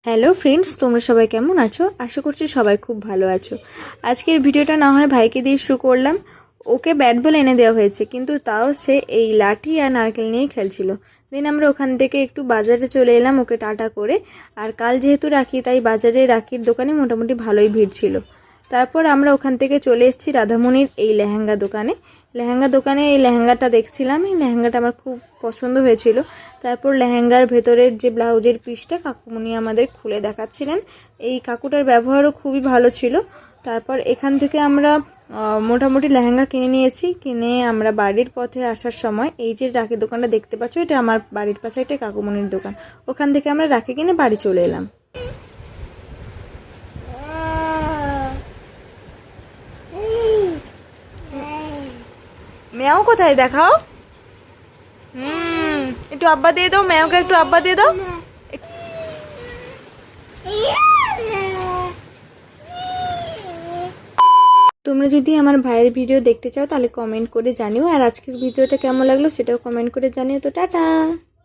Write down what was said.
Hello friends, তোমরা সবাই কেমন আছো? আশা করছি সবাই খুব ভালো আছো। আজকের ভিডিওটা না হয় ভাইকে দিয়ে শুরু করলাম। ওকে ব্যাট বল এনে দেওয়া হয়েছে, কিন্তু তাও সে এই লাঠি আর নারকেল নিয়েই খেলছিল। দেন আমরা ওখান থেকে একটু বাজারে চলে এলাম ওকে টাটা করে। আর কাল যেহেতু রাখি, তাই বাজারে রাখির দোকানে মোটামুটি ভালোই ভিড় ছিল। তারপর আমরা ওখান থেকে চলে এসেছি রাধামণির এই লেহেঙ্গা দোকানে। এই লেহেঙ্গাটা দেখছিলাম। এই লেহেঙ্গাটা আমার খুব পছন্দ হয়েছিল। তারপর লেহেঙ্গার ভেতরের যে ব্লাউজের পিসটা কাকুমণি আমাদের খুলে দেখাচ্ছিলেন। এই কাকুটার ব্যবহারও খুবই ভালো ছিল। তারপর এখান থেকে আমরা মোটামুটি লেহেঙ্গা কিনে নিয়েছি। কিনে আমরা বাড়ির পথে আসার সময় এই যে রাখির দোকানটা দেখতে পাচ্ছ, এটা আমার বাড়ির পাশে একটা কাকুমণির দোকান। ওখান থেকে আমরা রাখি কিনে বাড়ি চলে এলাম। মেয়াও কোথায় দেখাও? একটু আব্বা দিয়ে দাও, মেয়াকে একটু আব্বা দিয়ে দাও। তোমরা যদি আমার ভাইয়ের ভিডিও দেখতে চাও তাহলে কমেন্ট করে জানিও। আর আজকের ভিডিওটা কেমন লাগলো সেটাও কমেন্ট করে জানিও। তো টাটা।